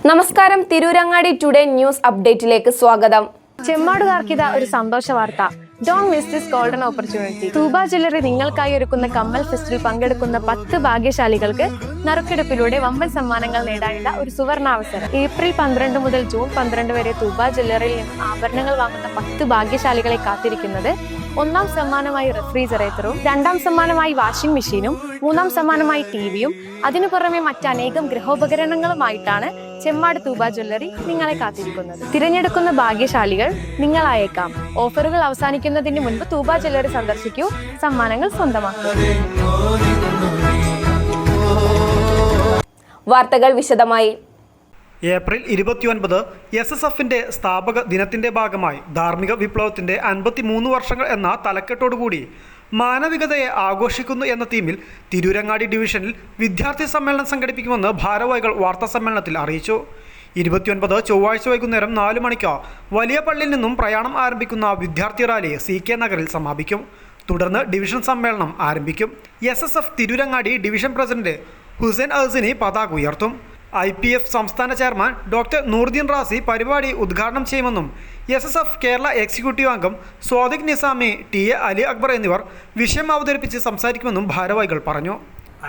നമസ്കാരം, Tirurangadi today news അപ്ഡേറ്റിലേക്ക് സ്വാഗതം. ചെമ്മാടുകാർക്കിത ഒരു സന്തോഷ വാർത്ത. Don't miss this golden opportunity. Thooba jewellery നിങ്ങൾക്കായി ഒരുക്കുന്ന കമ്മൽ ഫെസ്റ്റിൽ പങ്കെടുക്കുന്ന 10 ഭാഗ്യശാലികൾക്ക് നറുക്കെടുപ്പിലൂടെ വമ്പൻ സമ്മാനങ്ങൾ നേടാനുള്ള ഒരു സുവർണാവസരം. ഏപ്രിൽ 12 മുതൽ ജൂൺ 12 വരെ തൂബ ജ്വല്ലറിയിൽ നിന്നും ആഭരണങ്ങൾ വാങ്ങുന്ന 10 ഭാഗ്യശാലികളെ കാത്തിരിക്കുന്നത് ഒന്നാം സമ്മാനമായി റെഫ്രിജറേറ്ററും, രണ്ടാം സമ്മാനമായി വാഷിംഗ് മെഷീനും, മൂന്നാം സമ്മാനമായി ടിവിയും, അതിനു പുറമെ മറ്റനേകം ഗൃഹോപകരണങ്ങളുമായിട്ടാണ് ചെമ്മാട് തൂബ ജ്വല്ലറി നിങ്ങളെ കാത്തിരിക്കുന്നത്. തിരഞ്ഞെടുക്കുന്ന ഭാഗ്യശാലികൾ നിങ്ങളായേക്കാം. ഓഫറുകൾ അവസാനിക്കുന്നതിന് മുൻപ് തൂബ ജ്വല്ലറി സന്ദർശിക്കൂ, സമ്മാനങ്ങൾ സ്വന്തമാക്കൂ. വാർത്തകൾ വിശദമായി. ഏപ്രിൽ 29 SSFന്റെ സ്ഥാപക ദിനത്തിന്റെ ഭാഗമായി ധാർമ്മിക വിപ്ലവത്തിന്റെ 53 വർഷങ്ങൾ എന്ന തലക്കെട്ടോടുകൂടി മാനവികതയെ ആഘോഷിക്കുന്നു എന്ന തീമിൽ തിരൂരങ്ങാടി ഡിവിഷനിൽ വിദ്യാർത്ഥി സമ്മേളനം സംഘടിപ്പിക്കുമെന്ന് ഭാരവാഹികൾ വാർത്താസമ്മേളനത്തിൽ അറിയിച്ചു. 29 ചൊവ്വാഴ്ച വൈകുന്നേരം 4 മണിക്ക് വലിയ പള്ളിയിൽ നിന്നും പ്രയാണം ആരംഭിക്കുന്ന വിദ്യാർത്ഥി റാലി CK നഗറിൽ സമാപിക്കും. തുടർന്ന് ഡിവിഷൻ സമ്മേളനം ആരംഭിക്കും. SSF Tirurangadi division president Hussain Ahsini പതാക ഉയർത്തും. IPF സംസ്ഥാന ചെയർമാൻ ഡോക്ടർ നൂറുദ്ദീൻ റാസി പരിപാടി ഉദ്ഘാടനം ചെയ്യുമെന്നും SSF കേരള എക്സിക്യൂട്ടീവ് അംഗം സ്വാദിഖ് നിസാമി, TA അലി അക്ബർ എന്നിവർ വിഷയം അവതരിപ്പിച്ച് സംസാരിക്കുമെന്നും ഭാരവാഹികൾ പറഞ്ഞു.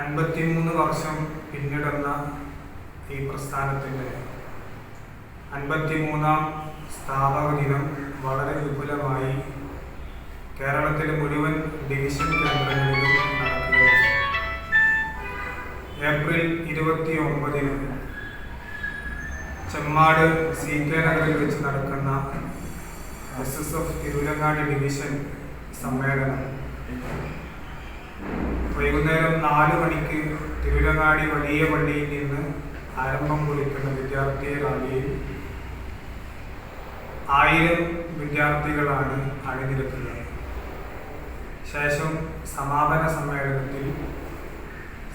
53 വർഷം പിന്നിടുന്ന ഈ പ്രസ്ഥാനത്തിൻ്റെ 53ാം സ്ഥാപക ദിനം വളരെ വിപുലമായി കേരളത്തിലെ മുഴുവൻ ഡിവിഷൻ കേന്ദ്രങ്ങളിലും നടക്കുകയാണ്. ഏപ്രിൽ 29 ചെമ്മാട് CK നഗറിൽ വെച്ച് നടക്കുന്ന SSF തിരൂരങ്ങാടി ഡിവിഷൻ സമ്മേളനം വൈകുന്നേരം 4 മണിക്ക് തിരൂരങ്ങാടി വലിയ പള്ളിയിൽ നിന്ന് ആരംഭം കുറിക്കുന്ന വിദ്യാർത്ഥി റാലിയിൽ 1000 വിദ്യാർത്ഥികളാണ് അണിനിരക്കുന്നത്. ശേഷം സമാപന സമ്മേളനത്തിൽ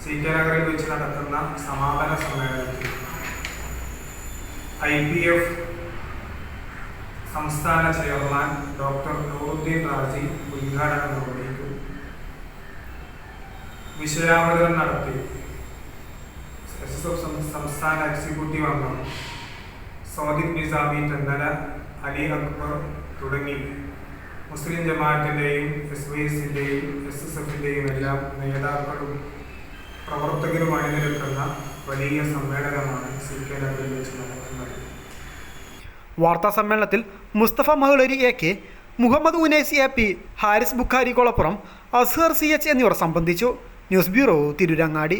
CK നഗറിൽ വെച്ച് നടക്കുന്ന സമാപന സമ്മേളനത്തിൽ IPF സംസ്ഥാന ചെയർമാൻ ഡോക്ടർ നൂറുദ്ദീൻ റാസി ഉദ്ഘാടനം നിർവഹിക്കും. വിഷയാവതരണം നടത്തി SSF സംസ്ഥാന എക്സിക്യൂട്ടീവ് അംഗം സ്വാദിഖ് നിസാമി, തെന്നല, അലി അക്ബർ തുടങ്ങി മുസ്ലിം ജമാഅത്തിൻ്റെയും SYSന്റെയും SSFന്റെയും എല്ലാം നേതാക്കളും പ്രവർത്തകരും അണിനിരക്കുന്ന വലിയ സമ്മേളനമാണ് CK നഗറിൽ വെച്ച് നടക്കുന്നത്. വാർത്താ സമ്മേളനത്തിൽ Mustafa Mahlari AK, Muhammad Unais AP, Haris Bukhari Kolappuram, Azhar CH എന്നിവർ സംബന്ധിച്ചു. News bureau, Tirurangadi.